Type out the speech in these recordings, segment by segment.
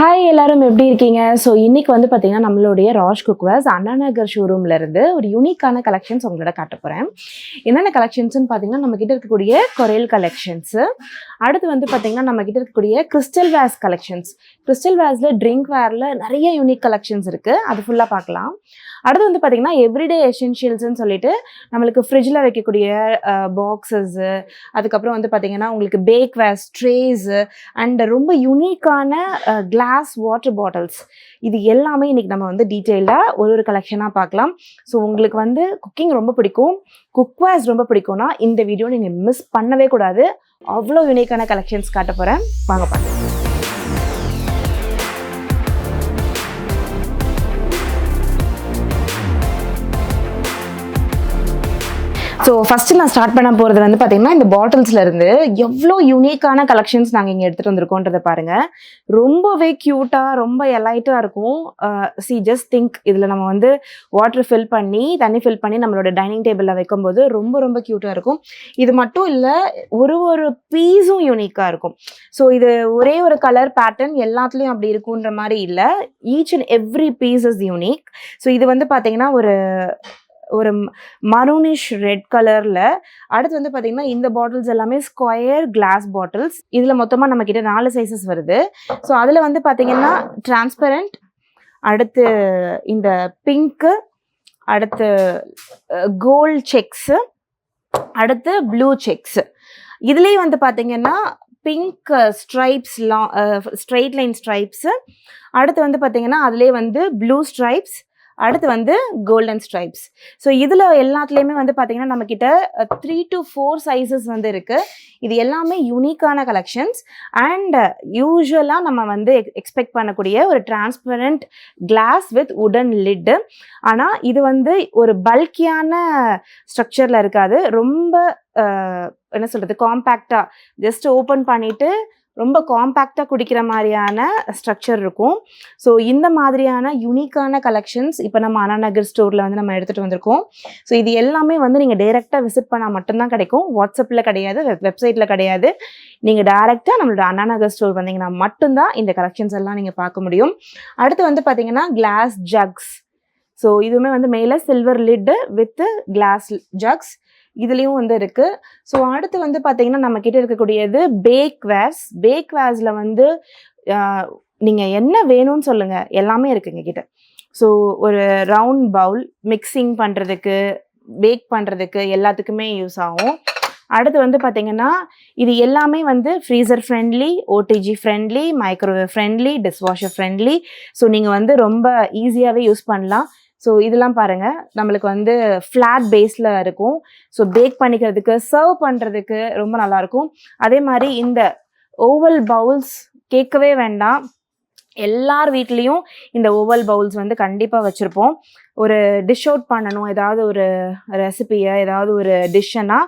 Hi எல்லாரும் எப்படி இருக்கீங்க? ஸோ இன்னைக்கு வந்து பார்த்தீங்கன்னா நம்மளுடைய ராஷ் குக்வேர்ஸ் அண்ணா நகர் ஷோரூம்ல இருந்து ஒரு யூனிக்கான கலெக்ஷன்ஸ் உங்களோட காட்ட போகிறேன். என்னென்ன கலெக்ஷன்ஸ்னு பார்த்தீங்கன்னா நம்ம கிட்ட இருக்கக்கூடிய கொரியல் கலெக்ஷன்ஸு, அடுத்து வந்து பார்த்தீங்கன்னா நம்ம கிட்ட இருக்கக்கூடிய கிறிஸ்டல் வேஸ் கலெக்ஷன்ஸ். கிறிஸ்டல் வேஸில் ட்ரிங்க் வேரில் நிறைய யூனிக் கலெக்ஷன்ஸ் இருக்குது, அது ஃபுல்லாக பார்க்கலாம். அடுத்து வந்து பார்த்தீங்கன்னா எவ்ரிடே எசென்ஷியல்ஸ்ன்னு சொல்லிட்டு நம்மளுக்கு ஃப்ரிட்ஜில் வைக்கக்கூடிய பாக்ஸஸ்ஸு, அதுக்கப்புறம் வந்து பார்த்தீங்கன்னா உங்களுக்கு பேக் வேஸ் ட்ரேஸு அண்ட் ரொம்ப யூனிக்கான கிளாஸ் வாட்டர் பாட்டில்ஸ், இது எல்லாமே இன்னைக்கு நம்ம வந்து டீட்டெயிலாக ஒரு கலெக்ஷனாக பார்க்கலாம். ஸோ உங்களுக்கு வந்து குக்கிங் ரொம்ப பிடிக்கும், குக்வேர்ஸ் ரொம்ப பிடிக்கும்னா இந்த வீடியோ நீங்கள் மிஸ் பண்ணவே கூடாது. அவ்வளோ யூனிக்கான கலெக்ஷன்ஸ் காட்ட போகிறேன், வாங்க பார்க்கலாம். ஸோ ஃபஸ்ட்டு நான் ஸ்டார்ட் பண்ண போகிறது வந்து பார்த்தீங்கன்னா இந்த பாட்டில்ஸில் இருந்து எவ்வளோ யூனிக்கான கலெக்ஷன்ஸ் நாங்கள் இங்கே எடுத்துகிட்டு வந்திருக்கோன்றதை பாருங்கள். ரொம்பவே க்யூட்டாக ரொம்ப எலைட்டாக இருக்கும். ஜஸ்ட் திங்க், இதில் நம்ம வந்து வாட்டர் ஃபில் பண்ணி தண்ணி ஃபில் பண்ணி நம்மளோட டைனிங் டேபிளில் வைக்கும்போது ரொம்ப ரொம்ப க்யூட்டாக இருக்கும். இது மட்டும் இல்லை, ஒரு பீஸும் யூனிக்காக இருக்கும். ஸோ இது ஒரே ஒரு கலர் பேட்டர்ன் எல்லாத்துலேயும் அப்படி இருக்குன்ற மாதிரி இல்லை, each and every piece is unique. So இது வந்து பார்த்தீங்கன்னா ஒரு மரூனிஷ் ரெட் கலரில். அடுத்து வந்து பார்த்தீங்கன்னா இந்த பாட்டில்ஸ் எல்லாமே ஸ்கொயர் கிளாஸ் பாட்டில்ஸ். இதில் மொத்தமாக நம்மக்கிட்ட 4 சைஸஸ் வருது. ஸோ அதில் வந்து பார்த்தீங்கன்னா டிரான்ஸ்பரண்ட், அடுத்து இந்த பிங்க்கு, அடுத்து கோல்ட் செக்ஸு, அடுத்து ப்ளூ செக்ஸு. இதுலேயே வந்து பார்த்தீங்கன்னா பிங்க் ஸ்ட்ரைப்ஸ்லாம், ஸ்ட்ரெயிட் லைன் ஸ்ட்ரைப்ஸு, அடுத்து வந்து பார்த்தீங்கன்னா அதுலேயே வந்து ப்ளூ ஸ்ட்ரைப்ஸ், அடுத்து வந்து கோல்டன் ஸ்ட்ரைப்ஸ். ஸோ இதில் எல்லாத்துலேயுமே வந்து பார்த்தீங்கன்னா நம்மக்கிட்ட 3 to 4 சைஸஸ் வந்து இருக்குது. இது எல்லாமே யூனிக்கான கலெக்ஷன்ஸ் அண்ட் யூஸ்வலாக நம்ம வந்து எக்ஸ்பெக்ட் பண்ணக்கூடிய ஒரு டிரான்ஸ்பரண்ட் கிளாஸ் வித் உடன் லிட்டு. ஆனால் இது வந்து ஒரு பல்கியான ஸ்ட்ரக்சரில் இருக்காது, ரொம்ப என்ன சொல்கிறது, காம்பேக்டாக ஜஸ்ட் ஓப்பன் பண்ணிவிட்டு ரொம்ப காம்பேக்டாக குடிக்கிற மாதிரியான ஸ்ட்ரக்சர் இருக்கும். ஸோ இந்த மாதிரியான யூனிக்கான கலெக்ஷன்ஸ் இப்போ நம்ம அண்ணா நகர் ஸ்டோரில் வந்து நம்ம எடுத்துகிட்டு வந்திருக்கோம். ஸோ இது எல்லாமே வந்து நீங்கள் டைரெக்டாக விசிட் பண்ணால் மட்டும்தான் கிடைக்கும், வாட்ஸ்அப்பில் கிடையாது, வெப்சைட்டில் கிடையாது. நீங்கள் டைரெக்டாக நம்மளோட அண்ணா நகர் ஸ்டோர் வந்தீங்கன்னா மட்டும்தான் இந்த கலெக்ஷன்ஸ் எல்லாம் நீங்கள் பார்க்க முடியும். அடுத்து வந்து பார்த்தீங்கன்னா கிளாஸ் ஜக்ஸ். ஸோ இதுவுமே வந்து மேலே silver lid with glass jugs, இதுலேயும் வந்து இருக்குது. ஸோ அடுத்து வந்து பார்த்தீங்கன்னா நம்மக்கிட்ட இருக்கக்கூடியது பேக் வேர்ஸில் வந்து நீங்கள் என்ன வேணும்னு சொல்லுங்கள், எல்லாமே இருக்குது எங்ககிட்ட. ஸோ ஒரு ரவுண்ட் பவுல் மிக்சிங் பண்ணுறதுக்கு, பேக் பண்ணுறதுக்கு எல்லாத்துக்குமே யூஸ் ஆகும். அடுத்து வந்து பார்த்தீங்கன்னா இது எல்லாமே வந்து freezer friendly, OTG friendly, microwave friendly, dishwasher friendly. So நீங்கள் வந்து ரொம்ப ஈஸியாகவே யூஸ் பண்ணலாம். ஸோ இதெல்லாம் பாருங்கள், நம்மளுக்கு வந்து ஃப்ளாட் பேஸில் இருக்கும். ஸோ பேக் பண்ணிக்கிறதுக்கு, சர்வ் பண்ணுறதுக்கு ரொம்ப நல்லாயிருக்கும். அதே மாதிரி இந்த ஓவல் பவுல்ஸ் கேட்கவே வேண்டாம், எல்லார் வீட்லேயும் இந்த ஓவல் பவுல்ஸ் வந்து கண்டிப்பாக வச்சுருப்போம். ஒரு டிஷ் அவுட் பண்ணணும், ஏதாவது ஒரு ரெசிபியை, ஏதாவது ஒரு டிஷ்ஷனா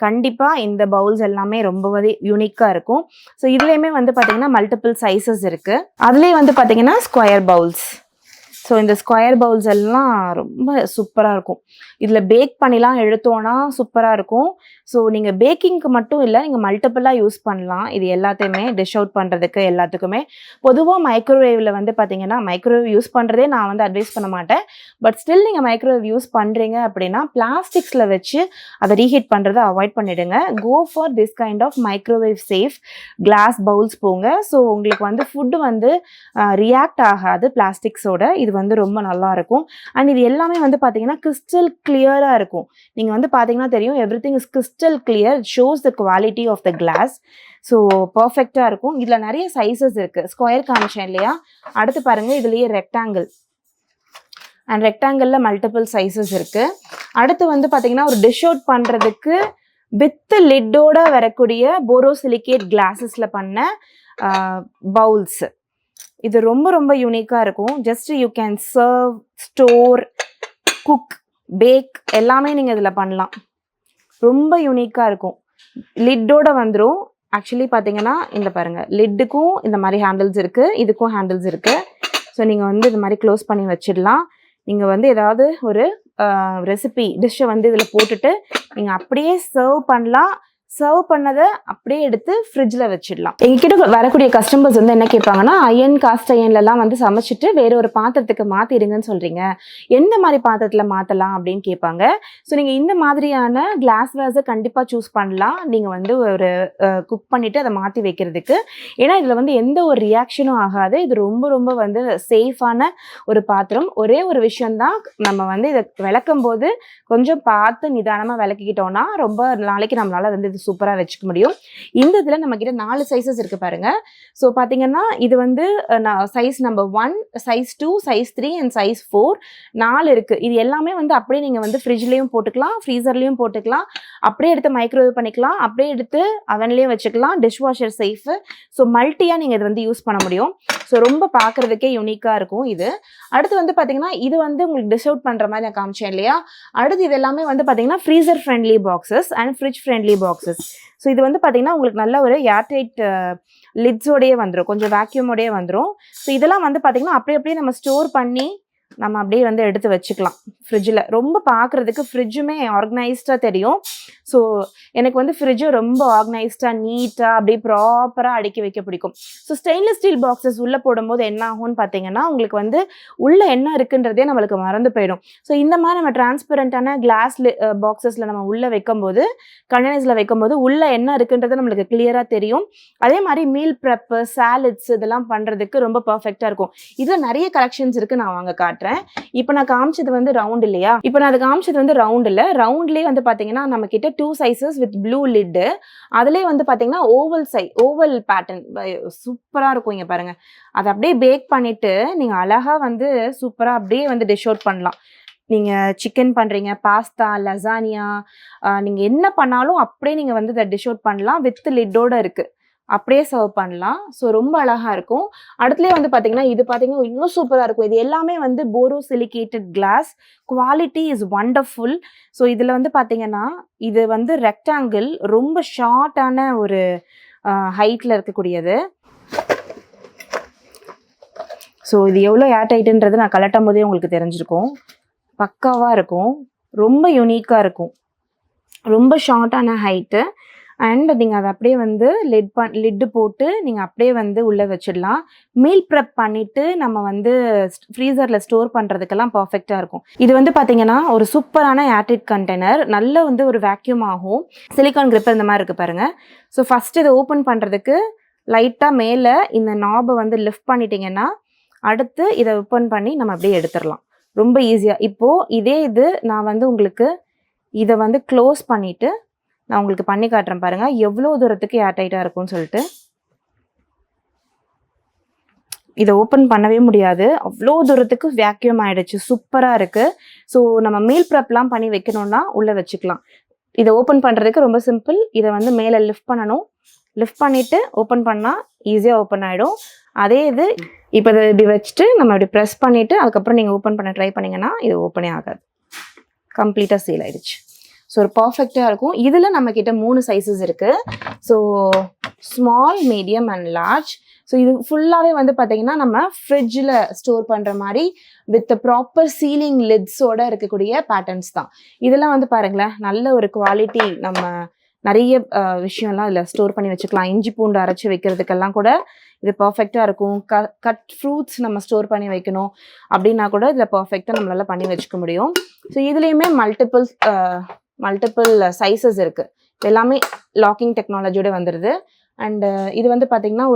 கண்டிப்பாக இந்த பவுல்ஸ் எல்லாமே ரொம்பவே யூனிக்காக இருக்கும். ஸோ இதுலேயுமே வந்து பார்த்திங்கன்னா மல்டிபிள் சைஸஸ் இருக்குது. அதுலேயே வந்து பார்த்திங்கன்னா ஸ்கொயர் பவுல்ஸ். ஸோ இந்த ஸ்கொயர் பவுல்ஸ் எல்லாம் ரொம்ப சூப்பராக இருக்கும். இதில் பேக் பண்ணிலாம் எடுத்தோன்னா சூப்பராக இருக்கும். ஸோ நீங்கள் பேக்கிங்க்கு மட்டும் இல்லை, நீங்கள் மல்டிபிளாக யூஸ் பண்ணலாம். இது எல்லாத்தையுமே டிஷ் அவுட் பண்ணுறதுக்கு எல்லாத்துக்குமே. பொதுவாக மைக்ரோவேவில் வந்து பார்த்தீங்கன்னா மைக்ரோவேவ் யூஸ் பண்ணுறதே நான் வந்து அட்வைஸ் பண்ண மாட்டேன். பட் ஸ்டில் நீங்கள் மைக்ரோவேவ் யூஸ் பண்ணுறீங்க அப்படின்னா பிளாஸ்டிக்ஸில் வச்சு அதை ரீஹீட் பண்ணுறதை அவாய்ட் பண்ணிவிடுங்க. Go for this kind of microwave safe glass bowls போங்க. ஸோ உங்களுக்கு வந்து ஃபுட்டு வந்து ரியாக்ட் ஆகாது பிளாஸ்டிக்ஸோட. இது வந்து ரொம்ப நல்லா இருக்கும். அண்ட் இது எல்லாமே வந்து பார்த்தீங்கன்னா கிறிஸ்டல் கிளியராக இருக்கும். நீங்கள் வந்து பார்த்தீங்கன்னா தெரியும், everything is crystal clear, shows the quality of the glass. So பர்ஃபெக்டாக இருக்கும். இதில் நிறைய சைஸஸ் இருக்குது. ஸ்கொயர் காமிச்சேன் இல்லையா, அடுத்து பாருங்கள் இதுலேயே ரெக்டாங்கிள் அண்ட் ரெக்டாங்கிளில் மல்டிபிள் சைஸஸ் இருக்குது. அடுத்து வந்து பார்த்தீங்கன்னா ஒரு டிஷ் அவுட் பண்ணுறதுக்கு வித் லிட்டோட வரக்கூடிய போரோசிலிகேட் கிளாஸஸில் பண்ண பவுல்ஸ். இது ரொம்ப ரொம்ப யூனிக்காக இருக்கும். Just you can serve, store, cook, bake எல்லாமே நீங்கள் இதில் பண்ணலாம். ரொம்ப யூனிக்காக இருக்கும். லிட்டோட வந்துடும். ஆக்சுவலி பார்த்தீங்கன்னா இந்த பாருங்கள், லிட்டுக்கும் இந்த மாதிரி ஹேண்டில்ஸ் இருக்குது, இதுக்கும் ஹேண்டில்ஸ் இருக்குது. ஸோ நீங்கள் வந்து இது மாதிரி க்ளோஸ் பண்ணி வச்சிடலாம். நீங்கள் வந்து ஏதாவது ஒரு ரெசிபி டிஷ்ஷை வந்து இதில் போட்டுட்டு நீங்கள் அப்படியே சர்வ் பண்ணலாம். சர்வ் பண்ணதை அப்படியே எடுத்து ஃப்ரிட்ஜில் வச்சிடலாம். எங்ககிட்ட வரக்கூடிய கஸ்டமர்ஸ் வந்து என்ன கேட்பாங்கன்னா, அயன் காஸ்ட் அயன்லலாம் வந்து சமைச்சிட்டு வேற ஒரு பாத்திரத்துக்கு மாற்றிடுங்கன்னு சொல்கிறீங்க, எந்த மாதிரி பாத்திரத்தில் மாற்றலாம் அப்படின்னு கேட்பாங்க. ஸோ நீங்கள் இந்த மாதிரியான கிளாஸ் வேர்ஸை கண்டிப்பாக சூஸ் பண்ணலாம். நீங்கள் வந்து ஒரு குக் பண்ணிவிட்டு அதை மாற்றி வைக்கிறதுக்கு. ஏன்னா இதில் வந்து எந்த ஒரு ரியாக்ஷனும் ஆகாது. இது ரொம்ப ரொம்ப வந்து சேஃபான ஒரு பாத்திரம். ஒரே ஒரு விஷயம்தான், நம்ம வந்து இதை விளக்கும் போது கொஞ்சம் பார்த்து நிதானமாக விளக்கிக்கிட்டோம்னா ரொம்ப நாளைக்கு நம்மளால் வந்து இது சூப்பராக வச்சுக்க முடியும். இந்த இதில் நம்மக்கிட்ட 4 சைஸஸ் இருக்குது பாருங்கள். ஸோ பார்த்தீங்கன்னா இது வந்து size number 1, size 2, size 3 and size 4 4 இருக்குது. இது எல்லாமே வந்து அப்படியே நீங்கள் வந்து ஃப்ரிட்ஜ்லேயும் போட்டுக்கலாம், ஃப்ரீசர்லேயும் போட்டுக்கலாம், அப்படியே எடுத்து மைக்ரோவேவ் பண்ணிக்கலாம், அப்படியே எடுத்து அவன்லேயும் வச்சுக்கலாம். Dishwasher safe. ஸோ மல்டியாக நீங்கள் இது வந்து யூஸ் பண்ண முடியும். ஸோ ரொம்ப பார்க்குறதுக்கே யூனிக்காக இருக்கும் இது. அடுத்து வந்து பார்த்தீங்கன்னா இது வந்து உங்களுக்கு டிஷ் அவுட் பண்ணுற மாதிரி நான் காமிச்சேன் இல்லையா. அடுத்து இது எல்லாமே வந்து பார்த்தீங்கன்னா freezer friendly boxes and fridge friendly boxes. So இது வந்து பார்த்தீங்கன்னா உங்களுக்கு நல்ல ஒரு ஏர்டைட் லிட்ஸோடையே வந்துடும், கொஞ்சம் வேக்யூமோடையே வந்துடும். ஸோ இதெல்லாம் வந்து பார்த்தீங்கன்னா அப்படியே நம்ம ஸ்டோர் பண்ணி நம்ம அப்படியே வந்து எடுத்து வச்சுக்கலாம் ஃப்ரிட்ஜில். ரொம்ப பார்க்குறதுக்கு ஃப்ரிட்ஜுமே ஆர்கனைஸ்டாக தெரியும். ஸோ எனக்கு வந்து ஃப்ரிட்ஜு ரொம்ப ஆர்கனைஸ்டாக நீட்டாக அப்படியே ப்ராப்பராக அடுக்கி வைக்க பிடிக்கும். ஸோ ஸ்டெயின்லெஸ் ஸ்டீல் பாக்ஸஸ் உள்ளே போடும்போது என்ன ஆகும்னு பார்த்தீங்கன்னா உங்களுக்கு வந்து உள்ளே என்ன இருக்குன்றதே நம்மளுக்கு மறந்து போயிடும். ஸோ இந்த மாதிரி நம்ம டிரான்ஸ்பரண்ட்டான கிளாஸ் பாக்ஸஸில் நம்ம உள்ளே வைக்கும்போது, கண்டெய்னர்ஸில் வைக்கும்போது உள்ளே என்ன இருக்குன்றது நம்மளுக்கு கிளியராக தெரியும். அதே மாதிரி மீல் ப்ரெப்பு, சாலட்ஸ் இதெல்லாம் பண்ணுறதுக்கு ரொம்ப பர்ஃபெக்டாக இருக்கும். இதில் நிறைய கலெக்ஷன்ஸ் இருக்குது, நான் வாங்க காட்டுறேன். இப்போ நான் காமிச்சது வந்து ரவுண்ட் இல்லையா. இப்போ நான் அது காமிச்சது வந்து ரவுண்ட் இல்லை. ரவுண்ட்லேயே வந்து பார்த்தீங்கன்னா நம்ம கிட்ட 2 சைஸஸ் வித் ப்ளூ லிட்டு. அதுலேயே வந்து பார்த்தீங்கன்னா ஓவல் பேட்டர்ன் சூப்பராக இருக்கும். இங்கே பாருங்கள், அதை அப்படியே பேக் பண்ணிவிட்டு நீங்கள் அழகாக வந்து சூப்பராக அப்படியே வந்து டிஷ் அவுட் பண்ணலாம். நீங்கள் சிக்கன் பண்ணுறீங்க, பாஸ்தா, லசானியா, நீங்கள் என்ன பண்ணாலும் அப்படியே நீங்கள் வந்து இதை டிஷ் அவுட் பண்ணலாம். வித் லிட்டோடு இருக்குது, அப்படியே சர்வ் பண்ணலாம். ஸோ ரொம்ப அழகாக இருக்கும். அடுத்துலேயே வந்து பார்த்தீங்கன்னா இது பார்த்தீங்கன்னா இன்னும் சூப்பராக இருக்கும். இது எல்லாமே வந்து borosilicated glass, quality is wonderful. So இதில் வந்து பார்த்தீங்கன்னா இது வந்து ரெக்டாங்கிள், ரொம்ப ஷார்ட்டான ஒரு ஹைட்டில் இருக்கக்கூடியது. ஸோ இது எவ்வளோ ஏர்டைட்டுன்றது நான் கலட்டும் போதே உங்களுக்கு தெரிஞ்சிருக்கும். பக்காவாக இருக்கும், ரொம்ப யூனிக்காக இருக்கும், ரொம்ப ஷார்ட்டான ஹைட்டு. அண்ட் நீங்கள் அதை அப்படியே வந்து லிட்டு போட்டு நீங்கள் அப்படியே வந்து உள்ளே வச்சிடலாம். மீல் ப்ரெப் பண்ணிவிட்டு நம்ம வந்து ஃப்ரீசரில் ஸ்டோர் பண்ணுறதுக்கெல்லாம் பர்ஃபெக்டாக இருக்கும். இது வந்து பார்த்தீங்கன்னா ஒரு சூப்பரான ஏர்டைட் கண்டெய்னர், நல்ல வந்து ஒரு வேக்யூம் ஆகும். சிலிக்கான் கிரிப்பர் இந்த மாதிரி இருக்குது பாருங்கள். ஸோ ஃபஸ்ட்டு இதை ஓப்பன் பண்ணுறதுக்கு லைட்டாக மேலே இந்த நாபை வந்து லிஃப்ட் பண்ணிட்டீங்கன்னா அடுத்து இதை ஓப்பன் பண்ணி நம்ம அப்படியே எடுத்துடலாம் ரொம்ப ஈஸியாக. இப்போது இதே இது நான் வந்து உங்களுக்கு இதை வந்து க்ளோஸ் பண்ணிவிட்டு நான் உங்களுக்கு பண்ணி காட்டுறேன் பாருங்கள், எவ்வளோ தூரத்துக்கு ஏர்டைட்டாக இருக்கும்னு சொல்லிட்டு. இதை ஓப்பன் பண்ணவே முடியாது, அவ்வளோ தூரத்துக்கு வேக்யூம் ஆகிடுச்சு, சூப்பராக இருக்குது. ஸோ நம்ம மீல் ப்ரெப்லாம் பண்ணி வைக்கணும்னா உள்ளே வச்சுக்கலாம். இதை ஓப்பன் பண்ணுறதுக்கு ரொம்ப சிம்பிள். இதை வந்து மேலே லிஃப்ட் பண்ணணும், லிஃப்ட் பண்ணிவிட்டு ஓப்பன் பண்ணால் ஈஸியாக ஓப்பன் ஆகிடும். அதே இது இப்போ இதை இப்படி வச்சுட்டு நம்ம இப்படி ப்ரெஸ் பண்ணிவிட்டு அதுக்கப்புறம் நீங்கள் ஓப்பன் பண்ண ட்ரை பண்ணிங்கன்னா இது ஓப்பனே ஆகாது, கம்ப்ளீட்டாக சீல் ஆகிடுச்சு. ஸோ ஒரு பர்ஃபெக்டாக இருக்கும். இதில் நம்மக்கிட்ட 3 சைஸஸ் இருக்குது. So small, medium and large. So இது ஃபுல்லாகவே வந்து பார்த்தீங்கன்னா நம்ம ஃப்ரிட்ஜில் ஸ்டோர் பண்ணுற மாதிரி வித் ப்ராப்பர் சீலிங் லிட்ஸோடு இருக்கக்கூடிய பேட்டர்ன்ஸ் தான். இதெல்லாம் வந்து பாருங்களேன், நல்ல ஒரு குவாலிட்டி. நம்ம நிறைய விஷயம்லாம் இதில் ஸ்டோர் பண்ணி வச்சுக்கலாம். இஞ்சி பூண்டு அரைச்சி வைக்கிறதுக்கெல்லாம் கூட இது பர்ஃபெக்டாக இருக்கும். கட் ஃப்ரூட்ஸ் நம்ம ஸ்டோர் பண்ணி வைக்கணும் அப்படின்னா கூட இதில் பர்ஃபெக்டாக நம்மளால் பண்ணி வச்சுக்க முடியும். ஸோ இதுலேயுமே மல்டிபிள் சைஸஸ் இருக்குது. எல்லாமே லாக்கிங் டெக்னாலஜியோட வந்துடுது. அண்டு இது வந்து பார்த்திங்கன்னா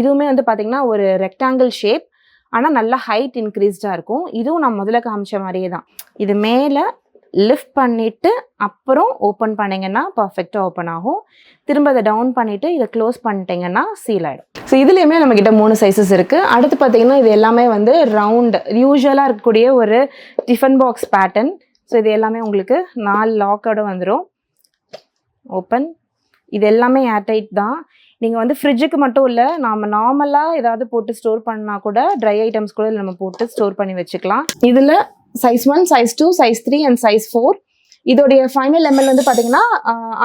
இதுவுமே வந்து பார்த்திங்கன்னா ஒரு ரெக்டாங்கிள் ஷேப், ஆனால் நல்லா ஹைட் இன்க்ரீஸ்டாக இருக்கும். இதுவும் நான் முதல்ல காமிச்ச மாதிரியே தான். இது மேலே லிஃப்ட் பண்ணிவிட்டு அப்புறம் ஓப்பன் பண்ணிங்கன்னா பர்ஃபெக்டாக ஓப்பன் ஆகும். திரும்ப அதை டவுன் பண்ணிவிட்டு இதை க்ளோஸ் பண்ணிட்டீங்கன்னா சீல் ஆகிடும். ஸோ இதுலேயுமே நம்மக்கிட்ட 3 சைஸஸ் இருக்குது. அடுத்து பார்த்திங்கன்னா இது எல்லாமே வந்து ரவுண்டு, யூஸ்வலாக இருக்கக்கூடிய ஒரு டிஃபன் பாக்ஸ் பேட்டர்ன். ஸோ இது எல்லாமே உங்களுக்கு 4 லாக்கோடு வந்துடும். ஓப்பன். இது எல்லாமே ஏர்டைட் தான். நீங்கள் வந்து ஃப்ரிட்ஜுக்கு மட்டும் இல்லை, நம்ம நார்மலாக ஏதாவது போட்டு ஸ்டோர் பண்ணால் கூட ட்ரை ஐட்டம்ஸ் கூட நம்ம போட்டு ஸ்டோர் பண்ணி வச்சுக்கலாம். இதில் size 1, size 2, size 3 and size 4. இதோடைய ஃபைனல் எம்எல் வந்து பார்த்தீங்கன்னா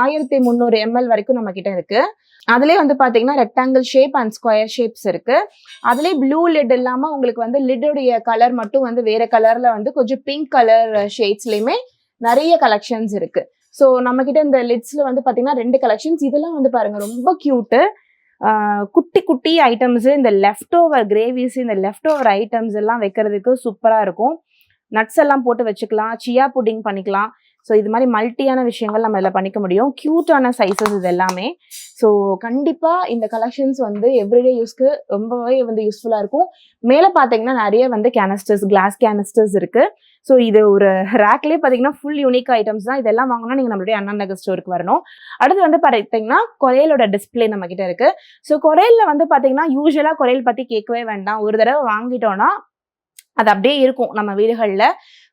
1300 ml வரைக்கும் நம்மக்கிட்ட இருக்குது. அதுலேயே வந்து பார்த்தீங்கன்னா rectangle shape and square shapes இருக்குது. அதுலேயே ப்ளூ லிட் இல்லாமல் உங்களுக்கு வந்து லிட்டுடைய கலர் மட்டும் வந்து வேறு கலரில் வந்து கொஞ்சம் பிங்க் கலர் ஷேட்ஸ்லேயுமே நிறைய கலெக்ஷன்ஸ் இருக்குது. ஸோ நம்மக்கிட்ட இந்த லிட்ஸில் வந்து பார்த்தீங்கன்னா 2 கலெக்ஷன்ஸ். இதெல்லாம் வந்து பாருங்கள் ரொம்ப க்யூட்டு. குட்டி குட்டி ஐட்டம்ஸு, இந்த லெஃப்ட் ஓவர் கிரேவிஸ், இந்த லெஃப்ட் ஓவர் ஐட்டம்ஸ் எல்லாம் வைக்கிறதுக்கு சூப்பராக இருக்கும். நட்ஸ் எல்லாம் போட்டு வச்சுக்கலாம், சியா புட்டிங் பண்ணிக்கலாம். ஸோ இது மாதிரி மல்ட்டியான விஷயங்கள் நம்ம இதில் பண்ணிக்க முடியும். க்யூட்டான சைஸஸ் இது எல்லாமே. ஸோ கண்டிப்பாக இந்த கலெக்ஷன்ஸ் வந்து எவ்ரிடே யூஸ்க்கு ரொம்பவே வந்து யூஸ்ஃபுல்லாக இருக்கும். மேலே பார்த்தீங்கன்னா நிறைய வந்து கேனிஸ்டர்ஸ், கிளாஸ் கேனிஸ்டர்ஸ் இருக்குது. ஸோ இது ஒரு ரேக்லேயே பார்த்தீங்கன்னா ஃபுல் யூனிக் ஐட்டம்ஸ் தான். இதெல்லாம் வாங்கினா நீங்கள் நம்மளுடைய அண்ணா நகர் ஸ்டோருக்கு வரணும். அடுத்து வந்து பார்த்தீங்கன்னா கொரியலோட டிஸ்பிளே நம்ம கிட்ட இருக்குது. ஸோ கொரியலில் வந்து பார்த்தீங்கன்னா யூஸ்வலாக கொரியல் பற்றி கேட்கவே வேண்டாம். ஒரு தடவை வாங்கிட்டோன்னா அது அப்படியே இருக்கும் நம்ம வீடுகளில்.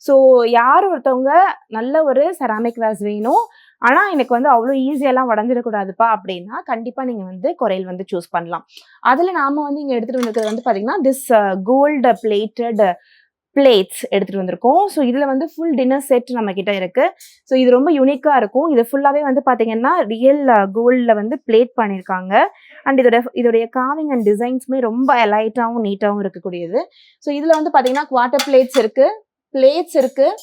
ஸோ யார் ஒருத்தவங்க நல்ல ஒரு செராமிக் வேஸ் வேணும், ஆனால் எனக்கு வந்து அவ்வளோ ஈஸியெல்லாம் உடஞ்சிடக்கூடாதுப்பா அப்படின்னா கண்டிப்பாக நீங்கள் வந்து கொரியல் வந்து சூஸ் பண்ணலாம். அதில் நாம் வந்து இங்கே எடுத்துகிட்டு வந்திருக்கிறது வந்து பார்த்தீங்கன்னா திஸ் கோல்டு பிளேட்டட் பிளேட்ஸ் எடுத்துகிட்டு வந்திருக்கோம். ஸோ இதில் வந்து ஃபுல் டின்னர் செட் நம்ம கிட்ட இருக்குது. ஸோ இது ரொம்ப யூனிக்காக இருக்கும். இது ஃபுல்லாகவே வந்து பார்த்தீங்கன்னா ரியல் கோல்டில் வந்து பிளேட் பண்ணியிருக்காங்க. அண்ட் இதோடைய காவிங் அண்ட் டிசைன்ஸுமே ரொம்ப எலைட்டாகவும் நீட்டாகவும் இருக்கக்கூடியது. ஸோ இதில் வந்து பார்த்தீங்கன்னா குவார்ட்டர் பிளேட்ஸ் இருக்குது,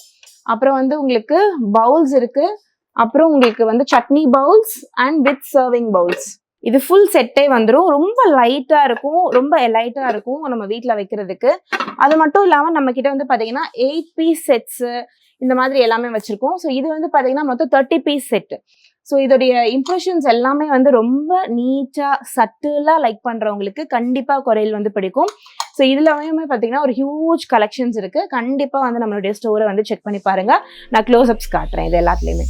அப்புறம் வந்து உங்களுக்கு பவுல்ஸ் இருக்குது, அப்புறம் உங்களுக்கு வந்து chutney bowls and with serving bowls. இது ஃபுல் செட்டே வந்துடும். ரொம்ப லைட்டாக இருக்கும், ரொம்ப எலைட்டாக இருக்கும் நம்ம வீட்டில் வைக்கிறதுக்கு. அது மட்டும் இல்லாமல் நம்ம கிட்ட வந்து பார்த்தீங்கன்னா 8 பீஸ் செட்ஸு இந்த மாதிரி எல்லாமே வச்சுருக்கோம். ஸோ இது வந்து பார்த்தீங்கன்னா மொத்தம் 30 பீஸ் செட்டு. ஸோ இதோடைய இம்ப்ரெஷன்ஸ் எல்லாமே வந்து ரொம்ப நீட்டாக சட்டிலாக லைக் பண்ணுறவங்களுக்கு கண்டிப்பாக கொரியல் வந்து பிடிக்கும். ஸோ இதுலயுமே பார்த்தீங்கன்னா ஒரு ஹியூஜ் கலெக்ஷன்ஸ் இருக்குது. கண்டிப்பாக வந்து நம்மளுடைய ஸ்டோரை வந்து செக் பண்ணி பாருங்கள். நான் க்ளோஸ்அப்ஸ் காட்டுறேன் இது எல்லாத்துலேயுமே.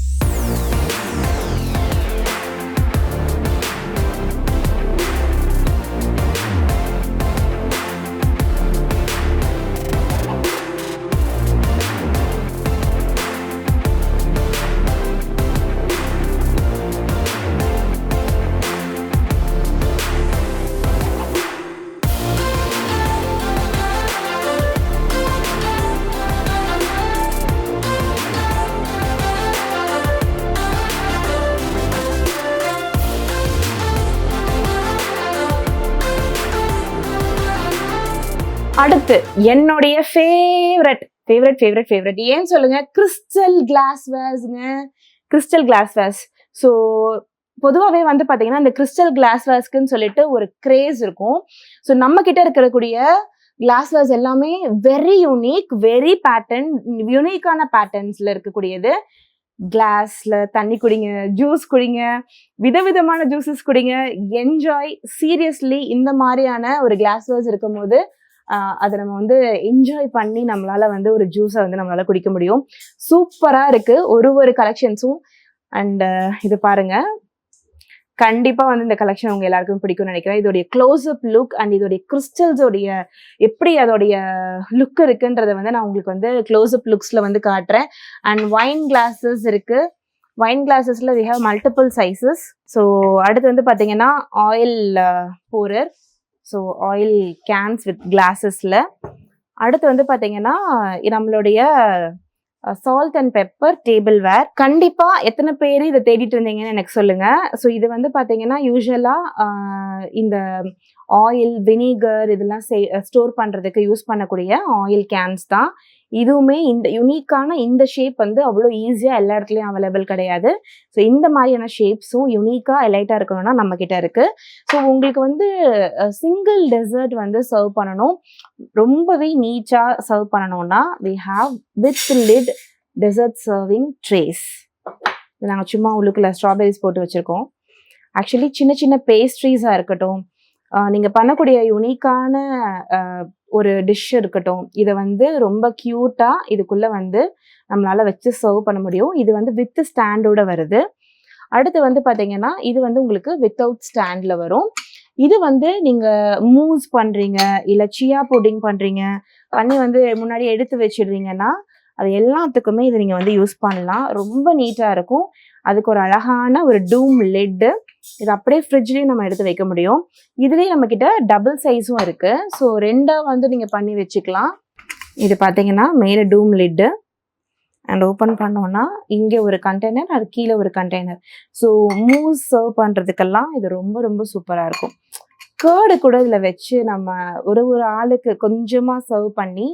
அடுத்து என்னுடைய ஃபேவரட் ஏன் சொல்லுங்க, கிறிஸ்டல் கிளாஸ் வேஸ். ஸோ பொதுவாகவே வந்து பார்த்தீங்கன்னா இந்த கிறிஸ்டல் கிளாஸ் வேஸ்க்குன்னு சொல்லிட்டு ஒரு கிரேஸ் இருக்கும். ஸோ நம்ம கிட்ட இருக்கக்கூடிய கிளாஸ் வேஸ் எல்லாமே வெரி யூனிக், வெரி பேட்டர்ன், யூனிக்கான பேட்டர்ன்ஸ்ல இருக்கக்கூடியது. கிளாஸ்ல தண்ணி குடிங்க, ஜூஸ் குடிங்க, விதவிதமான ஜூஸஸ் குடிங்க, என்ஜாய். சீரியஸ்லி இந்த மாதிரியான ஒரு கிளாஸ் வேஸ் இருக்கும் போது அதை நம்ம வந்து என்ஜாய் பண்ணி நம்மளால வந்து ஒரு ஜூஸை வந்து நம்மளால குடிக்க முடியும். சூப்பராக இருக்கு ஒரு கலெக்ஷன்ஸும். அண்ட் இது பாருங்க, கண்டிப்பாக வந்து இந்த கலெக்ஷன் உங்க எல்லாருக்கும் பிடிக்கும்னு நினைக்கிறேன். இதோடைய க்ளோஸ்அப் லுக் அண்ட் இதோடைய கிறிஸ்டல்ஸோடைய எப்படி அதோடைய லுக் இருக்குன்றதை வந்து நான் உங்களுக்கு வந்து க்ளோஸ்அப் லுக்ஸில் வந்து காட்டுறேன். அண்ட் வைன் கிளாஸஸ் இருக்கு. வைன் கிளாஸஸ்ல we have multiple sizes. So அடுத்து வந்து பார்த்தீங்கன்னா oil pourer. So oil cans with கிளாஸஸில். அடுத்து வந்து பார்த்தீங்கன்னா நம்மளுடைய salt and pepper tableware. கண்டிப்பாக எத்தனை பேர் இதை தேடிட்டு இருந்தீங்கன்னு எனக்கு சொல்லுங்கள். ஸோ இது வந்து பார்த்தீங்கன்னா யூஸ்வலாக இந்த ஆயில், வினிகர் இதெல்லாம் ஸ்டோர் பண்ணுறதுக்கு யூஸ் பண்ணக்கூடிய ஆயில் கேன்ஸ் தான். இதுவுமே இந்த யூனிக்கான இந்த ஷேப் வந்து அவ்வளோ ஈஸியாக எல்லா இடத்துலையும் அவைலபிள் கிடையாது. ஸோ இந்த மாதிரியான ஷேப்ஸும் யூனிக்காக எலைட்டாக இருக்கணும்னா நம்மக்கிட்ட இருக்குது. ஸோ உங்களுக்கு வந்து சிங்கிள் டெசர்ட் வந்து சர்வ் பண்ணணும், ரொம்பவே நீட்டாக சர்வ் பண்ணணும்னா we have with lid dessert serving trays. நாங்கள் சும்மா உள்ளுக்குள்ள ஸ்ட்ராபெரிஸ் போட்டு வச்சுருக்கோம். ஆக்சுவலி சின்ன சின்ன பேஸ்ட்ரீஸாக இருக்கட்டும், நீங்கள் பண்ணக்கூடிய யூனிக்கான ஒரு டிஷ் இருக்கட்டும், இதை வந்து ரொம்ப க்யூட்டாக இதுக்குள்ளே வந்து நம்மளால் வச்சு சர்வ் பண்ண முடியும். இது வந்து வித் ஸ்டாண்டோட வருது. அடுத்து வந்து பார்த்தீங்கன்னா இது வந்து உங்களுக்கு வித்தவுட் ஸ்டாண்டில் வரும். இது வந்து நீங்கள் மூஸ் பண்ணுறீங்க, இல்லை சியா புட்டிங் பண்ணுறீங்க, பண்ணி வந்து முன்னாடி எடுத்து வச்சிடுறீங்கன்னா அது எல்லாத்துக்குமே இது நீங்கள் வந்து யூஸ் பண்ணலாம். ரொம்ப நீட்டாக இருக்கும். அதுக்கு ஒரு அழகான ஒரு டூம் லிட்டு. இது அப்படியே ஃப்ரிட்ஜ்லேயும் நம்ம எடுத்து வைக்க முடியும். இதுலேயே நம்மக்கிட்ட டபுள் சைஸும் இருக்குது. ஸோ ரெண்டாக வந்து நீங்கள் பண்ணி வச்சுக்கலாம். இது பார்த்தீங்கன்னா மேலே டூம் லிட்டு அண்ட் ஓப்பன் பண்ணோன்னா இங்கே ஒரு கண்டெய்னர், அது கீழே ஒரு கண்டெய்னர். ஸோ மூஸ் சர்வ் பண்ணுறதுக்கெல்லாம் இது ரொம்ப ரொம்ப சூப்பராக இருக்கும். கேர்டு கூட இதுல வச்சு நம்ம ஒரு ஒரு ஆளுக்கு கொஞ்சமா சர்வ் பண்ணி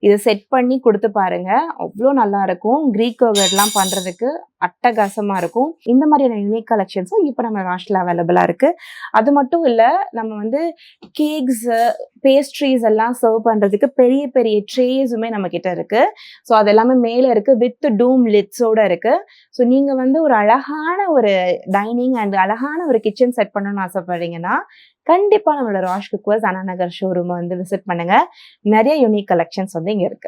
இதை செட் பண்ணி கொடுத்து பாருங்க. அவ்வளோ நல்லா இருக்கும். கிரீக் யோகர்ட்லாம் பண்றதுக்கு அட்டகாசமா இருக்கும். இந்த மாதிரியான யூனிக் கலெக்ஷன்ஸும் இப்போ நம்ம ராஷ்ல அவைலபிளா இருக்கு. அது மட்டும் இல்ல, நம்ம வந்து கேக்ஸ், பேஸ்ட்ரீஸ் எல்லாம் சர்வ் பண்றதுக்கு பெரிய பெரிய ட்ரேஸுமே நம்ம கிட்ட இருக்கு. ஸோ அது எல்லாமே மேல இருக்கு, வித் டூம் லிட்ஸோட இருக்கு. ஸோ நீங்க வந்து ஒரு அழகான ஒரு டைனிங் அண்ட் அழகான ஒரு கிச்சன் செட் பண்ணணும்னு ஆசைப்படுறீங்கன்னா கண்டிப்பா நம்மளோட ராஷ் குக்வர்ஸ் அண்ணா நகர் ஷோரூம் வந்து விசிட் பண்ணுங்க. நிறைய யூனிக் கலெக்ஷன்ஸ் வந்து இங்க இருக்கு.